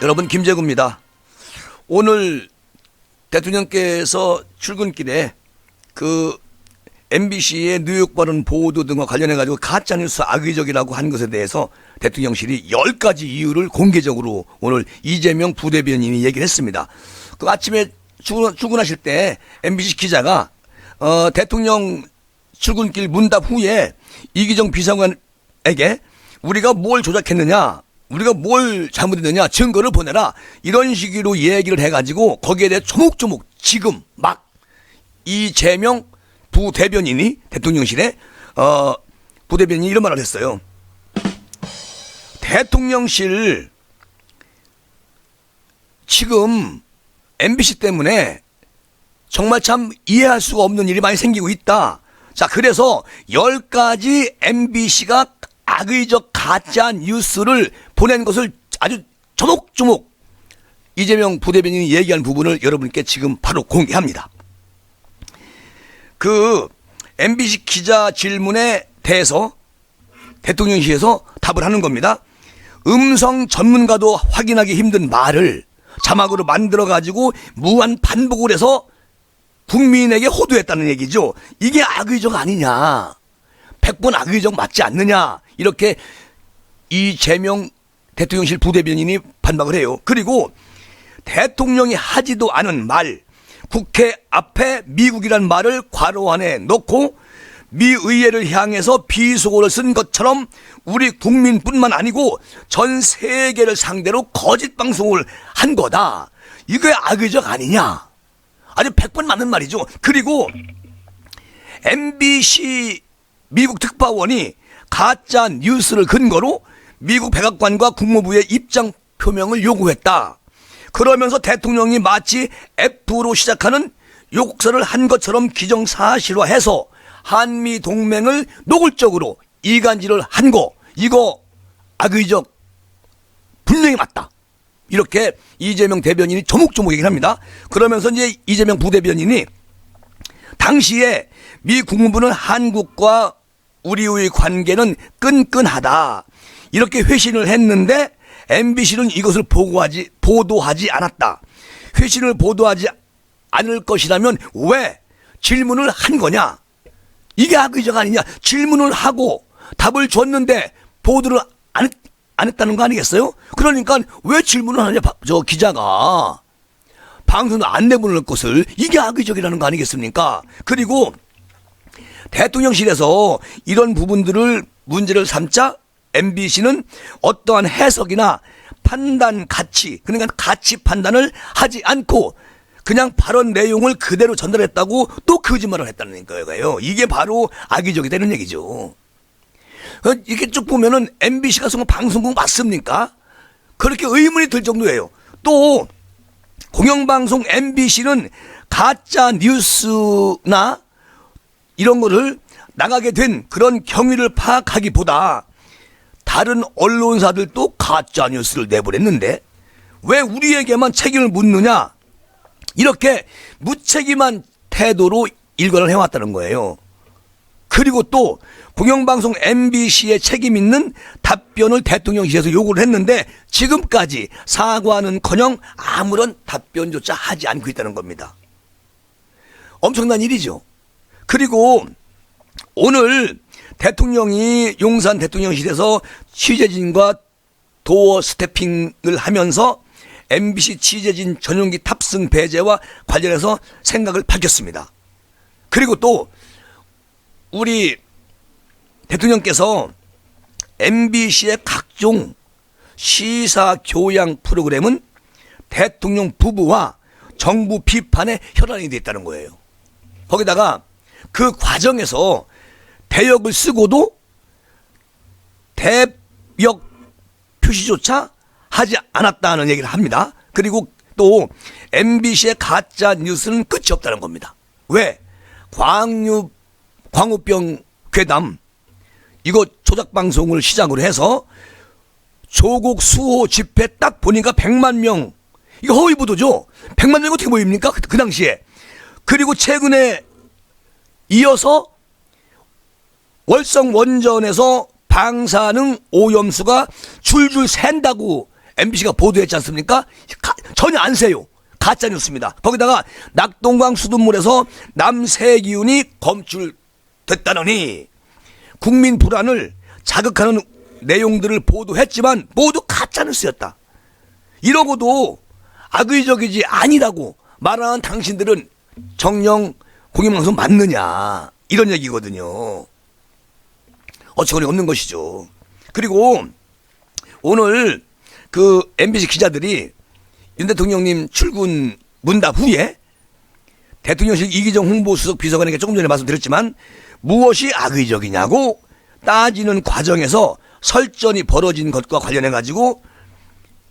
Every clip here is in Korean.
여러분, 김재구입니다. 오늘 대통령께서 출근길에 그 MBC의 뉴욕 발언 보도 등과 관련해가지고 가짜뉴스 악의적이라고 한 것에 대해서 대통령실이 10가지 이유를 공개적으로 오늘 이재명 부대변인이 얘기를 했습니다. 그 아침에 출근하실 때 MBC 기자가 대통령 출근길 문답 후에 이기정 비서관에게 우리가 뭘 조작했느냐, 우리가 뭘 잘못했느냐 증거를 보내라, 이런 식으로 얘기를 해가지고 거기에 대해 조목조목 지금 막 이재명 부대변인이 대통령실에 부대변인이 이런 말을 했어요. 대통령실 지금 MBC 때문에 정말 참 이해할 수가 없는 일이 많이 생기고 있다. 자, 그래서 10가지 MBC가 악의적 가짜 뉴스를 보낸 것을 아주 조목조목 이재명 부대변인이 얘기한 부분을 여러분께 지금 바로 공개합니다. 그 MBC 기자 질문에 대해서 대통령실에서 답을 하는 겁니다. 음성 전문가도 확인하기 힘든 말을 자막으로 만들어가지고 무한 반복을 해서 국민에게 호도했다는 얘기죠. 이게 악의적 아니냐, 100번 악의적 맞지 않느냐, 이렇게 이재명 대통령실 부대변인이 반박을 해요. 그리고 대통령이 하지도 않은 말, 국회 앞에 미국이란 말을 괄호 안에 넣고 미 의회를 향해서 비속어를 쓴 것처럼 우리 국민뿐만 아니고 전 세계를 상대로 거짓 방송을 한 거다. 이게 악의적 아니냐. 아주 100번 맞는 말이죠. 그리고 MBC 미국 특파원이 가짜 뉴스를 근거로 미국 백악관과 국무부의 입장 표명을 요구했다. 그러면서 대통령이 마치 F로 시작하는 요곡설을 한 것처럼 기정사실화해서 한미 동맹을 노골적으로 이간질을 한 거, 이거 악의적 분명히 맞다. 이렇게 이재명 대변인이 조목조목 얘기를 합니다. 그러면서 이제 이재명 부대변인이 당시에 미 국무부는 한국과 우리의 관계는 끈끈하다, 이렇게 회신을 했는데 MBC는 이것을 보도하지 않았다. 회신을 보도하지 않을 것이라면 왜 질문을 한 거냐? 이게 악의적 아니냐? 질문을 하고 답을 줬는데 보도를 안 했다는 거 아니겠어요? 그러니까 왜 질문을 하느냐? 저 기자가 방송을 안 내보낼 것을, 이게 악의적이라는 거 아니겠습니까? 그리고 대통령실에서 이런 부분들을 문제를 삼자 MBC는 어떠한 해석이나 판단 가치, 그러니까 가치 판단을 하지 않고 그냥 발언 내용을 그대로 전달했다고 또 거짓말을 했다는 거예요. 이게 바로 악의적이 되는 얘기죠. 이렇게 쭉 보면은 MBC가 방송국 맞습니까? 그렇게 의문이 들 정도예요. 또 공영방송 MBC는 가짜 뉴스나 이런 거를 나가게 된 그런 경위를 파악하기보다 다른 언론사들도 가짜 뉴스를 내보냈는데 왜 우리에게만 책임을 묻느냐, 이렇게 무책임한 태도로 일관을 해왔다는 거예요. 그리고 또 공영방송 MBC의 책임 있는 답변을 대통령실에서 요구를 했는데 지금까지 사과는커녕 아무런 답변조차 하지 않고 있다는 겁니다. 엄청난 일이죠. 그리고 오늘 대통령이 용산 대통령실에서 취재진과 도어 스태핑을 하면서 MBC 취재진 전용기 탑승 배제와 관련해서 생각을 밝혔습니다. 그리고 또 우리 대통령께서 MBC의 각종 시사 교양 프로그램은 대통령 부부와 정부 비판에 혈안이 돼 있다는 거예요. 거기다가 그 과정에서 대역을 쓰고도 대역 표시조차 하지 않았다는 얘기를 합니다. 그리고 또 MBC의 가짜 뉴스는 끝이 없다는 겁니다. 왜? 광우병 괴담, 이거 조작방송을 시작으로 해서 조국 수호 집회 딱 보니까 100만 명, 이거 허위보도죠. 100만 명이 어떻게 모입니까? 그 당시에. 그리고 최근에 이어서 월성 원전에서 방사능 오염수가 줄줄 샌다고 MBC가 보도했지 않습니까? 전혀 안 세요. 가짜뉴스입니다. 거기다가 낙동강 수돗물에서 남세기운이 검출됐다느니 국민 불안을 자극하는 내용들을 보도했지만 모두 가짜뉴스였다. 이러고도 악의적이지 아니라고 말하는 당신들은 정령 공영방송 맞느냐, 이런 얘기거든요. 어처구니 없는 것이죠. 그리고 오늘 그 MBC 기자들이 윤 대통령님 출근 문답 후에 대통령실 이기정 홍보수석 비서관에게 조금 전에 말씀드렸지만 무엇이 악의적이냐고 따지는 과정에서 설전이 벌어진 것과 관련해 가지고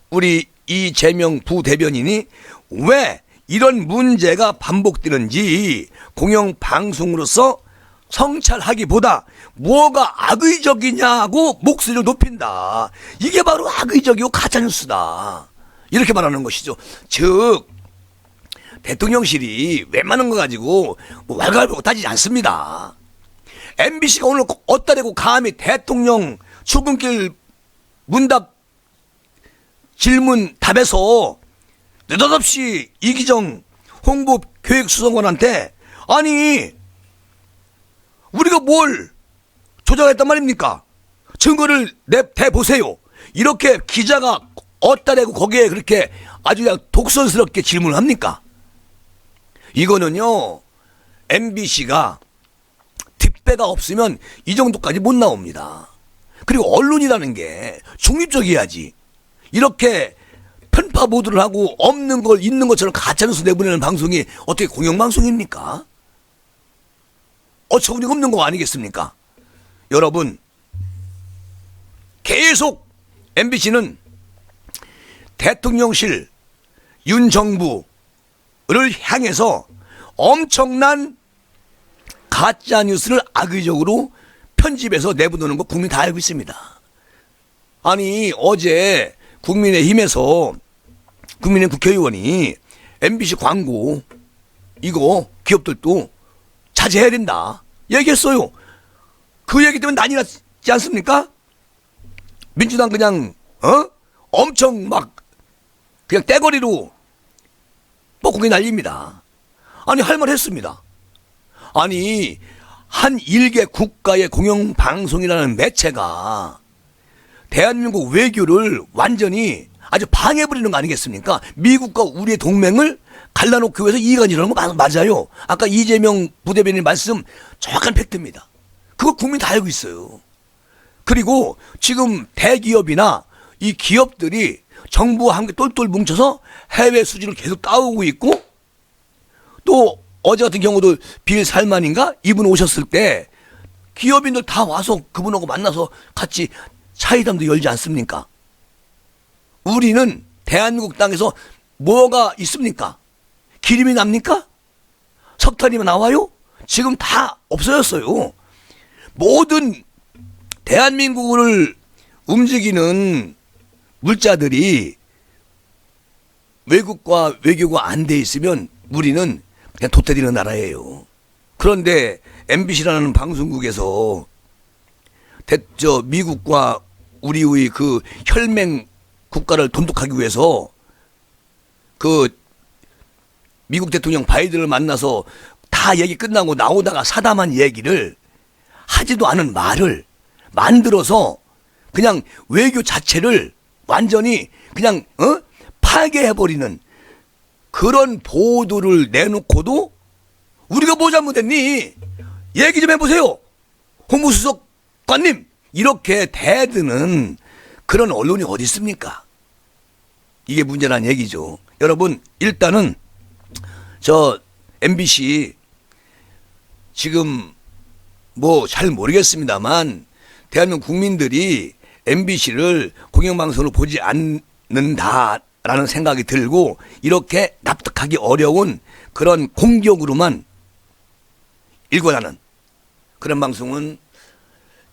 우리 이재명 부대변인이 왜 이런 문제가 반복되는지 공영방송으로서 성찰하기보다 뭐가 악의적이냐고 목소리를 높인다. 이게 바로 악의적이고 가짜뉴스다. 이렇게 말하는 것이죠. 즉 대통령실이 웬만한 거 가지고 뭐 왈가왈부 따지지 않습니다. MBC가 오늘 어디다 대고 감히 대통령 출근길 문답 질문 답에서 느닷없이 이기정 홍보교육수석관한테 아니 우리가 뭘 조작했단 말입니까? 증거를 대보세요. 이렇게 기자가 어디다 대고 거기에 그렇게 아주 그냥 독선스럽게 질문을 합니까? 이거는요 MBC가 뒷배가 없으면 이 정도까지 못 나옵니다. 그리고 언론이라는 게 중립적이어야지. 이렇게 편파 보도를 하고 없는 걸 있는 것처럼 가짜뉴스 내보내는 방송이 어떻게 공영방송입니까? 어처구니 없는 거 아니겠습니까? 여러분 계속 MBC는 대통령실 윤 정부를 향해서 엄청난 가짜뉴스를 악의적으로 편집해서 내보내는 거 국민 다 알고 있습니다. 아니 어제 국민의힘에서 국민의힘 국회의원이 MBC 광고 이거 기업들도 자제해야 된다 얘기했어요. 그 얘기 때문에 난리 났지 않습니까? 민주당 그냥 엄청 막 그냥 떼거리로 뻐꾸기 난립니다. 아니 할 말 했습니다. 아니 한 일개 국가의 공영방송이라는 매체가 대한민국 외교를 완전히 아주 방해해버리는 거 아니겠습니까? 미국과 우리의 동맹을 갈라놓기 위해서 이간이라는 거 맞아요. 아까 이재명 부대변인 말씀 정확한 팩트입니다. 그거 국민 다 알고 있어요. 그리고 지금 대기업이나 이 기업들이 정부와 함께 똘똘 뭉쳐서 해외 수지를 계속 따오고 있고 또 어제 같은 경우도 빌 살만인가? 이분 오셨을 때 기업인들 다 와서 그분하고 만나서 같이 차이담도 열지 않습니까? 우리는 대한민국 땅에서 뭐가 있습니까? 기름이 납니까? 석탄이 나와요? 지금 다 없어졌어요. 모든 대한민국을 움직이는 물자들이 외국과 외교가 안 돼 있으면 우리는 그냥 도태되는 나라예요. 그런데 MBC라는 방송국에서 미국과 우리의 그 혈맹 국가를 돈독하기 위해서 그 미국 대통령 바이든을 만나서 다 얘기 끝나고 나오다가 사담한 얘기를 하지도 않은 말을 만들어서 그냥 외교 자체를 완전히 그냥 파괴해버리는 그런 보도를 내놓고도 우리가 뭐 잘못했니? 얘기 좀 해보세요. 홍보수석관님 이렇게 대드는 그런 언론이 어디 있습니까? 이게 문제란 얘기죠. 여러분 일단은 저 MBC 지금 뭐 잘 모르겠습니다만 대한민국 국민들이 MBC를 공영방송으로 보지 않는다라는 생각이 들고 이렇게 납득하기 어려운 그런 공격으로만 일관하는 그런 방송은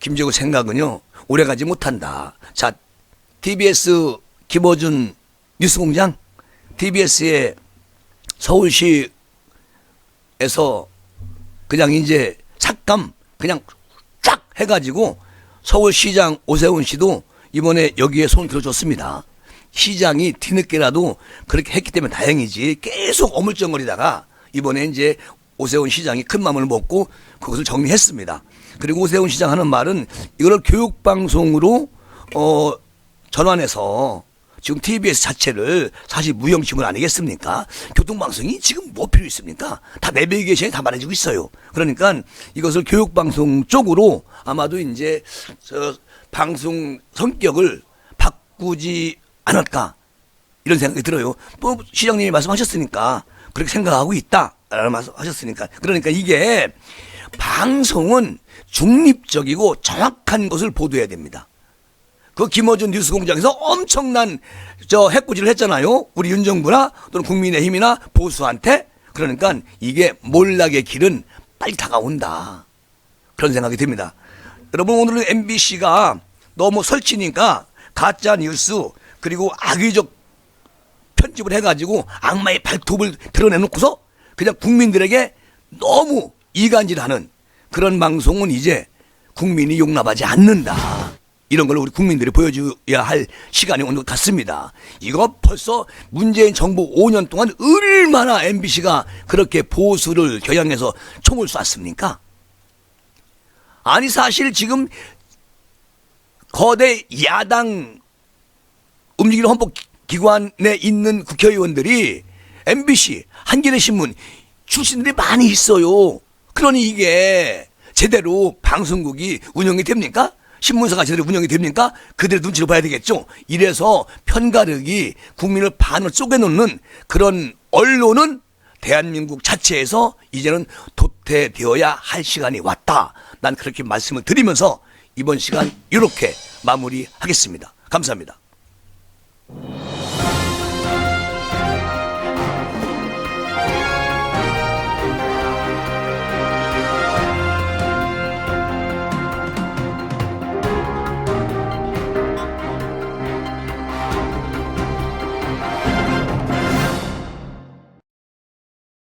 김재구 생각은요 오래가지 못한다. 자, TBS 김어준 뉴스공장, TBS의 서울시에서 그냥 이제 삭감 그냥 쫙 해가지고 서울시장 오세훈 씨도 이번에 여기에 손을 들어줬습니다. 시장이 뒤늦게라도 그렇게 했기 때문에 다행이지 계속 어물쩡거리다가 이번에 이제 오세훈 시장이 큰 마음을 먹고 그것을 정리했습니다. 그리고 오세훈 시장 하는 말은 이거를 교육방송으로 전환해서 지금 TBS 자체를 사실 무형지물 아니겠습니까? 교통방송이 지금 뭐 필요 있습니까? 다 내비게이션이 다 말해주고 있어요. 그러니까 이것을 교육방송 쪽으로 아마도 이제 방송 성격을 바꾸지 않을까 이런 생각이 들어요. 뭐 시장님이 말씀하셨으니까 그렇게 생각하고 있다라는 말씀하셨으니까 그러니까 이게 방송은 중립적이고 정확한 것을 보도해야 됩니다. 그 김어준 뉴스공장에서 엄청난 해코지를 했잖아요. 우리 윤 정부나 또는 국민의힘이나 보수한테. 그러니까 이게 몰락의 길은 빨리 다가온다. 그런 생각이 듭니다. 여러분 오늘은 MBC가 너무 설치니까 가짜 뉴스 그리고 악의적 편집을 해가지고 악마의 발톱을 드러내놓고서 그냥 국민들에게 너무 이간질하는 그런 방송은 이제 국민이 용납하지 않는다. 이런 걸 우리 국민들이 보여줘야 할 시간이 온 것 같습니다. 이거 벌써 문재인 정부 5년 동안 얼마나 MBC가 그렇게 보수를 겨냥해서 총을 쐈습니까? 아니 사실 지금 거대 야당 움직이는 헌법기관에 있는 국회의원들이 MBC, 한겨레신문 출신들이 많이 있어요. 그러니 이게 제대로 방송국이 운영이 됩니까? 신문사가 제대로 운영이 됩니까? 그들의 눈치를 봐야 되겠죠. 이래서 편가르기 국민을 반으로 쪼개놓는 그런 언론은 대한민국 자체에서 이제는 도태되어야 할 시간이 왔다. 난 그렇게 말씀을 드리면서 이번 시간 이렇게 마무리하겠습니다. 감사합니다.